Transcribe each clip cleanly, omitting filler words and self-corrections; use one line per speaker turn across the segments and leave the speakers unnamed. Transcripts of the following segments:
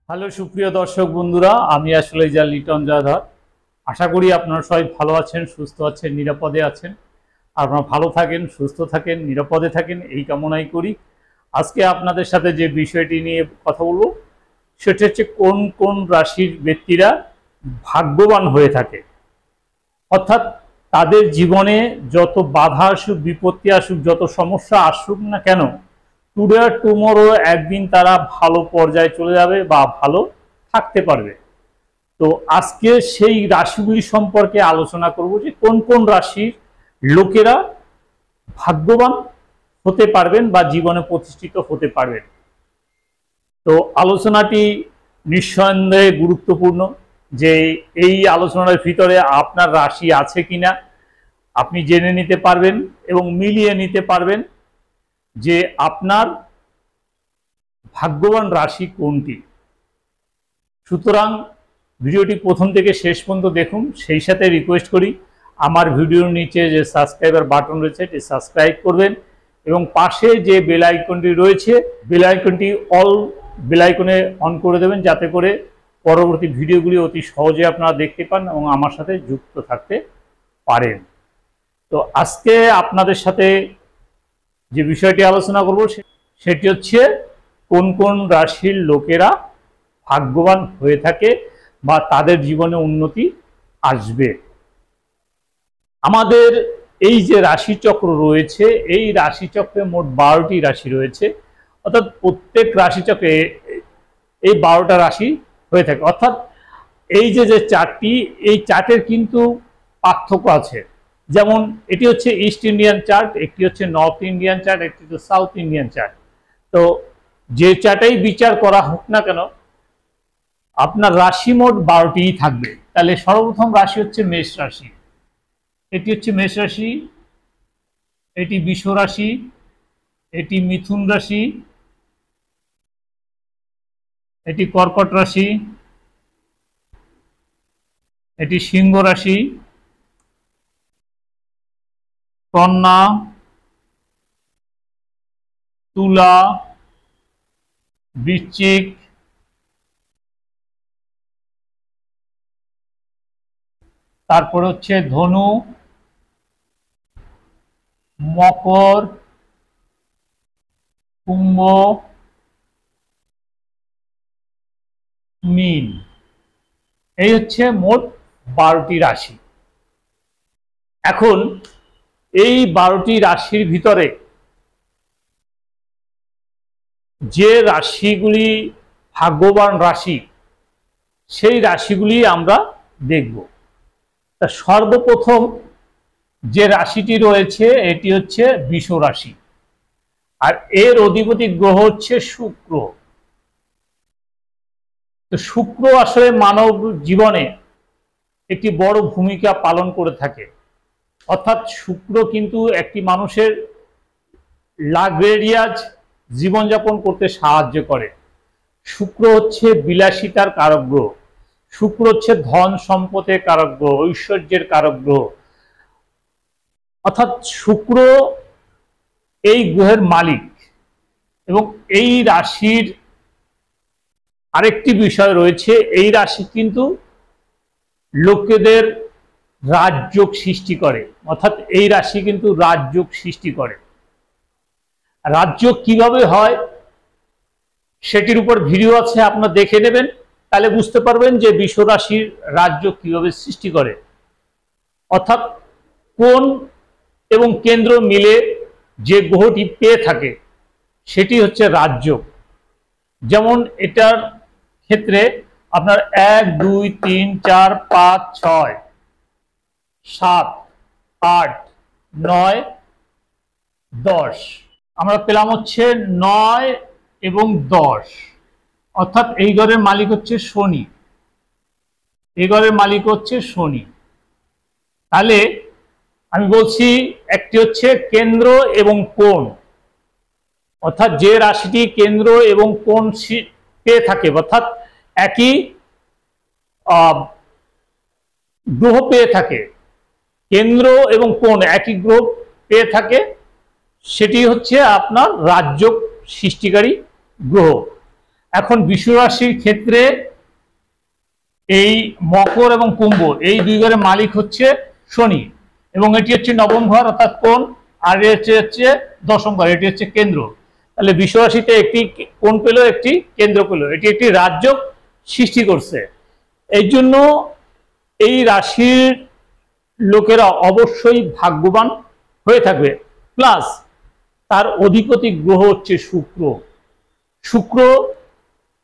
Hello সুপ্রিয় দর্শক বন্ধুরা, আমি আসলে লিটন জয়ধর। আশা করি আপনারা সবাই ভালো আছেন, সুস্থ আছেন, নিরাপদে আছেন। আপনারা ভালো থাকেন, সুস্থ থাকেন, নিরাপদে থাকেন, এই কামনাই করি। আজকে আপনাদের সাথে যে বিষয়টি নিয়ে কথা বলবো সেটা হচ্ছে কোন কোন রাশির ব্যক্তিরা ভাগ্যবান হয়ে থাকে। অর্থাৎ তাদের জীবনে যত বাধা আসুক, বিপত্তি আসুক, যত সমস্যা আসুক না কেন, টুডে আর টুমোরো একদিন তারা ভালো পর্যায়ে চলে যাবে বা ভালো থাকতে পারবে। তো আজকে সেই রাশিগুলি সম্পর্কে আলোচনা করব যে কোন কোন রাশির লোকেরা ভাগ্যবান হতে পারবেন বা জীবনে প্রতিষ্ঠিত হতে পারবেন। তো আলোচনাটি নিঃসন্দেহে গুরুত্বপূর্ণ, যে এই আলোচনার ভিতরে আপনার রাশি আছে কিনা আপনি জেনে নিতে পারবেন এবং মিলিয়ে নিতে পারবেন যে আপনার ভাগ্যবান রাশি কোনটি। সুতরাং ভিডিওটি প্রথম থেকে শেষ পর্যন্ত দেখুন। সেই সাথে রিকোয়েস্ট করি, আমার ভিডিওর নিচে যে সাবস্ক্রাইবার বাটন রয়েছে এটি সাবস্ক্রাইব করবেন এবং পাশে যে বেল আইকনটি রয়েছে বেল আইকনটি অল বেল আইকনে অন করে দেবেন, যাতে করে পরবর্তী ভিডিওগুলি অতি সহজে আপনারা দেখতে পান এবং আমার সাথে যুক্ত থাকতে পারেন। তো আজকে আপনাদের সাথে যে বিষয়টি আলোচনা করব সেটি হচ্ছে কোন কোন রাশির লোকেরা ভাগ্যবান হয়ে থাকে বা তাদের জীবনে উন্নতি আসবে। আমাদের এই যে রাশিচক্র রয়েছে, এই রাশিচক্রে মোট 12টি রাশি রয়েছে। অর্থাৎ প্রত্যেক রাশিচক্রে এই 12টা রাশি হয়ে থাকে। অর্থাৎ এই যে চার্টটি, এই চার্টের কিন্তু পার্থক্য আছে। যেমন এটি হচ্ছে ইস্ট ইন্ডিয়ান চার্ট, একটি হচ্ছে নর্থ ইন্ডিয়ান চার্ট, একটি হচ্ছে সাউথ ইন্ডিয়ান চার্ট। তো যে চার্টেই বিচার করা হোক না কেন, আপনার রাশি মোট 12টিই থাকবে। তাহলে সর্বপ্রথম রাশি হচ্ছে মেষ রাশি। এটি হচ্ছে মেষ রাশি, এটি বৃষ রাশি, এটি মিথুন রাশি, এটি কর্কট রাশি, এটি সিংহ রাশি, কন্যা, তুলা, বৃশ্চিক, তারপর হচ্ছে ধনু, মকর, কুম্ভ, মীন। এই হচ্ছে মোট 12টি রাশি। এখন এই 12টি রাশির ভিতরে যে রাশিগুলি ভাগ্যবান রাশি, সেই রাশিগুলি আমরা দেখব। তা সর্বপ্রথম যে রাশিটি রয়েছে এটি হচ্ছে বৃষ রাশি, আর এর অধিপতি গ্রহ হচ্ছে শুক্র। তো শুক্র আসলে মানব জীবনে একটি বড় ভূমিকা পালন করে থাকে। অর্থাৎ শুক্র কিন্তু একটি মানুষের লাক্সারিয়াস জীবনযাপন করতে সাহায্য করে। শুক্র হচ্ছে বিলাসিতার কারক গ্রহ, শুক্র হচ্ছে ধন সম্পদের কারক গ্রহ, ঐশ্বর্যের কারক গ্রহ। অর্থাৎ শুক্র এই গ্রহের মালিক। এবং এই রাশির আরেকটি বিষয় রয়েছে, এই রাশি কিন্তু লোকেদের রাজযোগ সৃষ্টি করে। অর্থাৎ এই রাশি কিন্তু রাজযোগ সৃষ্টি করে। রাজযোগ কিভাবে হয় সেটির উপর ভিডিও আছে, আপনারা দেখে নেবেন, তাহলে বুঝতে পারবেন যে বৃষ রাশির রাজযোগ কিভাবে সৃষ্টি করে। অর্থাৎ কোন এবং কেন্দ্র মিলে যে গ্রহটি পেয়ে থাকে সেটি হচ্ছে রাজযোগ। যেমন এটার ক্ষেত্রে আপনার 1 2 3 4 5 6 7 8 9 10, আমরা পেলাম হচ্ছে 9 এবং 10। অর্থাৎ এই ঘরের মালিক হচ্ছে শনি, এই ঘরের মালিক হচ্ছে শনি। তাহলে আমি বলছি একটি হচ্ছে কেন্দ্র এবং কোণ। অর্থাৎ যে রাশিটি কেন্দ্র এবং কোণ পেয়ে থাকে, অর্থাৎ একই গ্রহ পেয়ে থাকে, কেন্দ্র এবং কোণ একই গ্রহ পেয়ে থাকে, সেটি হচ্ছে আপনার রাজযোগ সৃষ্টিকারী গ্রহ। এখন বৃষ রাশির ক্ষেত্রে এই মকর এবং কুম্ভ এই দুই ঘরের মালিক হচ্ছে শনি, এবং এটি হচ্ছে নবম ঘর অর্থাৎ কোণ, আর হচ্ছে দশম ঘর, এটি হচ্ছে কেন্দ্র। তাহলে বৃষ রাশিতে একটি কোণ পেল, একটি কেন্দ্র পেল, এটি একটি রাজযোগ সৃষ্টি করছে। এই জন্য এই রাশির লোকেরা অবশ্যই ভাগ্যবান হয়ে থাকবে। প্লাস তার অধিপতি গ্রহ হচ্ছে শুক্র। শুক্র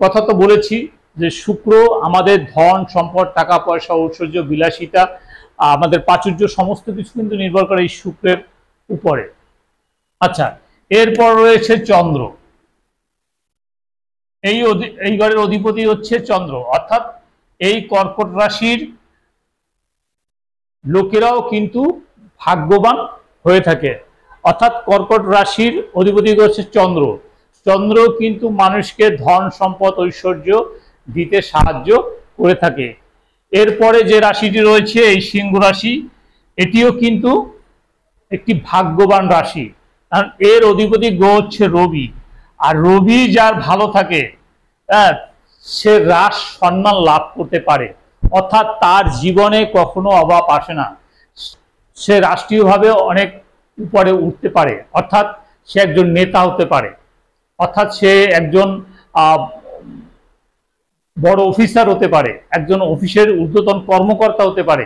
কথা তো বলেছি যে শুক্র আমাদের ধন সম্পদ, টাকা পয়সা, ঐশ্বর্য, বিলাসিতা, আমাদের প্রাচুর্য সমস্ত কিছু কিন্তু নির্ভর করে এই শুক্রের উপরে। আচ্ছা, এরপর রয়েছে চন্দ্র। এই ঘরের অধিপতি হচ্ছে চন্দ্র, অর্থাৎ এই কর্কট রাশির লোকেরাও কিন্তু ভাগ্যবান হয়ে থাকে। অর্থাৎ কর্কট রাশির অধিপতি হচ্ছে চন্দ্র। চন্দ্র কিন্তু মানুষকে ধন সম্পদ ঐশ্বর্য দিতে সাহায্য করে থাকে। এরপরে যে রাশিটি রয়েছে এই সিংহ রাশি, এটিও কিন্তু একটি ভাগ্যবান রাশি, কারণ এর অধিপতি গ্রহ হচ্ছে রবি। আর রবি যার ভালো থাকে সে রাজ সম্মান লাভ করতে পারে, অর্থাৎ তার জীবনে কখনো অভাব আসে না। সে রাষ্ট্রীয়ভাবে অনেক উপরে উঠতে পারে, অর্থাৎ সে একজন নেতা হতে পারে, অর্থাৎ সে একজন বড় অফিসার হতে পারে, একজন অফিসের ঊর্ধ্বতন কর্মকর্তা হতে পারে।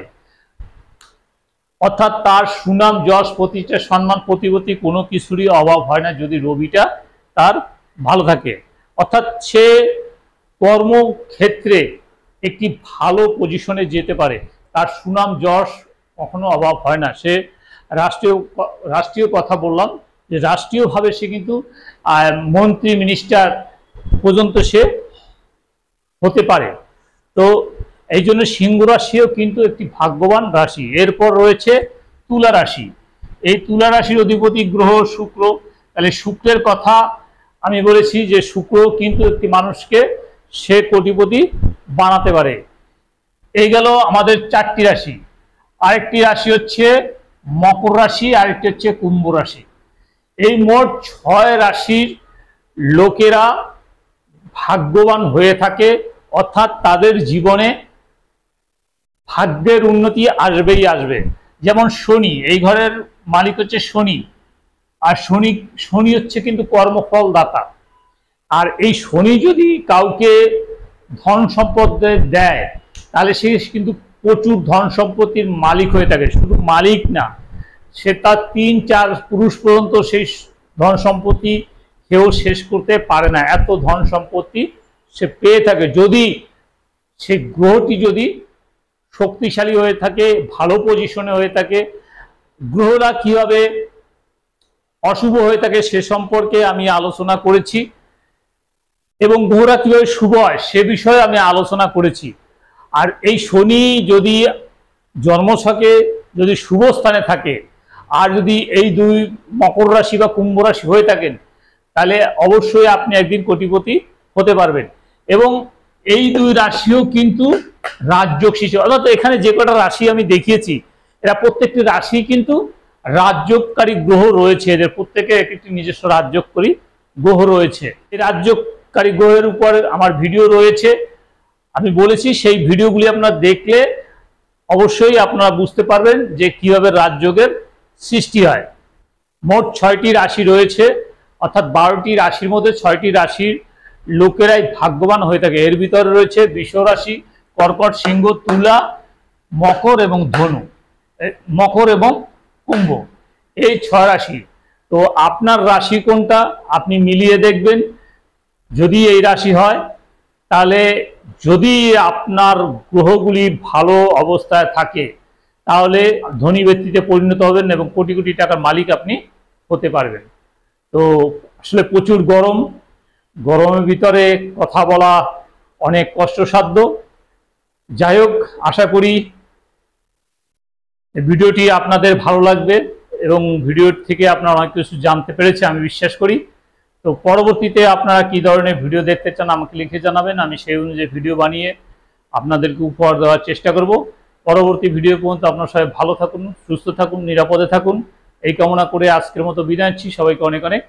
অর্থাৎ তার সুনাম যশ প্রতিষ্ঠা সম্মান প্রতিপত্তি কোনো কিছুরই অভাব হয় না যদি রবিটা তার ভালো থাকে। অর্থাৎ সে কর্মক্ষেত্রে একটি ভালো পজিশনে যেতে পারে, তার সুনাম যশ কখনো অভাব হয় না। সে রাষ্ট্রীয় কথা বললাম যে রাষ্ট্রীয়ভাবে সে কিন্তু মন্ত্রী মিনিস্টার পর্যন্ত সে হতে পারে। তো এই জন্য সিংহ রাশিও কিন্তু একটি ভাগ্যবান রাশি। এরপর রয়েছে তুলা রাশি। এই তুলা রাশির অধিপতি গ্রহ শুক্র। তাহলে শুক্রের কথা আমি বলেছি যে শুক্র কিন্তু একটি মানুষকে সে কোটিপতি বানাতে পারে। এই গেল আমাদের 4টি রাশি। আরেকটি রাশি হচ্ছে মকর রাশি, আরেকটি হচ্ছে কুম্ভ রাশি। এই মোট 6 রাশির লোকেরা ভাগ্যবান হয়ে থাকে, অর্থাৎ তাদের জীবনে ভাগ্যের উন্নতি আসবেই আসবে। যেমন শনি, এই ঘরের মালিক হচ্ছে শনি, আর শনি হচ্ছে কিন্তু কর্মফল দাতা। আর এই শনি যদি কাউকে ধন সম্পদ দেয় তাহলে সে কিন্তু প্রচুর ধন সম্পত্তির মালিক হয়ে থাকে। শুধু মালিক না, সে তার 3-4 পুরুষ পর্যন্ত সেই ধন সম্পত্তি কেউ শেষ করতে পারে না, এত ধন সম্পত্তি সে পেয়ে থাকে যদি সেই গ্রহটি যদি শক্তিশালী হয়ে থাকে, ভালো পজিশনে হয়ে থাকে। গ্রহরা কিভাবে অশুভ হয়ে থাকে সে সম্পর্কে আমি আলোচনা করেছি, এবং গ্রহরা কিভাবে শুভ হয় সে বিষয়ে আমি আলোচনা করেছি। আর এই শনি যদি জন্মছকে যদি শুভ স্থানে থাকে, আর যদি এই দুই মকর রাশি বা কুম্ভ রাশি হয়ে থাকেন, তাহলে অবশ্যই আপনি একদিন কোটিপতি হতে পারবেন। এবং এই দুই রাশিও কিন্তু রাজযোগ সৃষ্টি, অর্থাৎ এখানে যে কটা রাশি আমি দেখিয়েছি এরা প্রত্যেকটি রাশি কিন্তু রাজযোগকারী গ্রহ রয়েছে, এদের প্রত্যেকে এক একটি নিজস্ব রাজযোগকারী গ্রহ রয়েছে। এই রাজযোগকারী গ্রহের উপর আমার ভিডিও রয়েছে, আমি বলেছি সেই ভিডিওগুলি আপনারা দেখলে অবশ্যই আপনারা বুঝতে পারবেন যে কিভাবে রাজযোগের সৃষ্টি হয়। মোট 6টি রাশি রয়েছে, অর্থাৎ 12টি রাশির মধ্যে 6টি রাশির লোকেরাই ভাগ্যবান হয়ে থাকে। এর ভিতরে রয়েছে বৃষ রাশি, কর্কট, সিংহ, তুলা, মকর এবং ধনু, মকর এবং কুম্ভ, এই 6 রাশি। তো আপনার রাশি কোনটা আপনি মিলিয়ে দেখবেন। যদি এই রাশি হয় তাহলে যদি আপনার গ্রহগুলি ভালো অবস্থায় থাকে তাহলে ধনী ব্যক্তিতে পরিণত হবেন এবং কোটি কোটি টাকার মালিক আপনি হতে পারবেন। তো আসলে প্রচুর গরমের ভিতরে কথা বলা অনেক কষ্টসাধ্য। যাই হোক, আশা করি ভিডিওটি আপনাদের ভালো লাগবে এবং ভিডিও থেকে আপনারা অনেক কিছু জানতে পেরেছে আমি বিশ্বাস করি। তো পরবর্তীতে আপনারা কি ধরনের ভিডিও দেখতে চান আমাকে লিখে জানাবেন, আমি সেই অনুযায়ী ভিডিও বানিয়ে আপনাদেরকে উপহার দেওয়ার চেষ্টা করব। পরবর্তী ভিডিও পর্যন্ত আপনারা সবাই ভালো থাকুন, সুস্থ থাকুন, নিরাপদে থাকুন, এই কামনা করে আজকের মতো বিদায় নিচ্ছি। সবাইকে অনেক অনেক